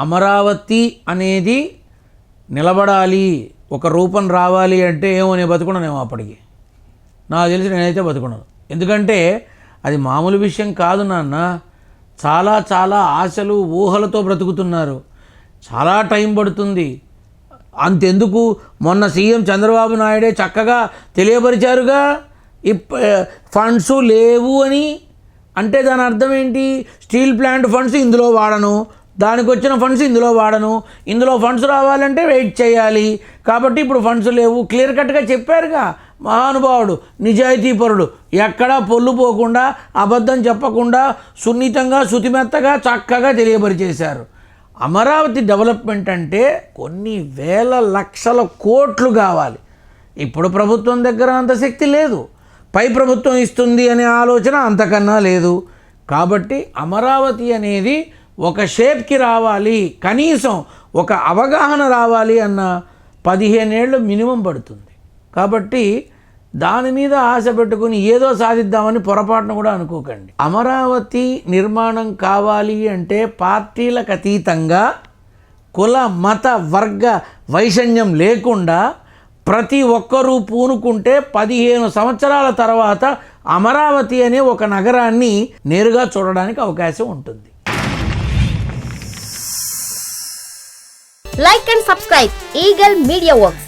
అమరావతి అనేది నిలబడాలి, ఒక రూపం రావాలి అంటే ఏమో నేను బతుకున్నానేమో అప్పటికి. నాకు తెలిసి నేనైతే బతుకున్నాను. ఎందుకంటే అది మామూలు విషయం కాదు నాన్న. చాలా చాలా ఆశలు ఊహలతో బ్రతుకుతున్నారు. చాలా టైం పడుతుంది. అంతెందుకు, మొన్న సీఎం చంద్రబాబు నాయుడే చక్కగా తెలియపరిచారుగా ఫండ్స్ లేవు అని. అంటే దాని అర్థం ఏంటి? స్టీల్ ప్లాంట్ ఫండ్స్ ఇందులో వాడను, దానికి వచ్చిన ఫండ్స్ ఇందులో వాడను, ఇందులో ఫండ్స్ రావాలంటే వెయిట్ చేయాలి, కాబట్టి ఇప్పుడు ఫండ్స్ లేవు. క్లియర్ కట్గా చెప్పారుగా మహానుభావుడు, నిజాయితీపరుడు, ఎక్కడా పొల్లు పోకుండా అబద్ధం చెప్పకుండా సున్నితంగా శుతిమెత్తగా చక్కగా తెలియపరిచేశారు. అమరావతి డెవలప్మెంట్ అంటే కొన్ని వేల లక్షల కోట్లు కావాలి. ఇప్పుడు ప్రభుత్వం దగ్గర అంత శక్తి లేదు, పై ప్రభుత్వం ఇస్తుంది అనే ఆలోచన అంతకన్నా లేదు. కాబట్టి అమరావతి అనేది ఒక షేప్కి రావాలి, కనీసం ఒక అవగాహన రావాలి అన్న 15 ఏళ్ళు మినిమం పడుతుంది. కాబట్టి దాని మీద ఆశ పెట్టుకుని ఏదో సాధిద్దామని పొరపాటును కూడా అనుకోకండి. అమరావతి నిర్మాణం కావాలి అంటే పార్టీలకు అతీతంగా, కుల మత వర్గ వైషమ్యం లేకుండా ప్రతి ఒక్కరూ పూనుకుంటే 15 సంవత్సరాల తర్వాత అమరావతి అనే ఒక నగరాన్ని నేరుగా చూడడానికి అవకాశం ఉంటుంది. Like and subscribe Eagle Media Works.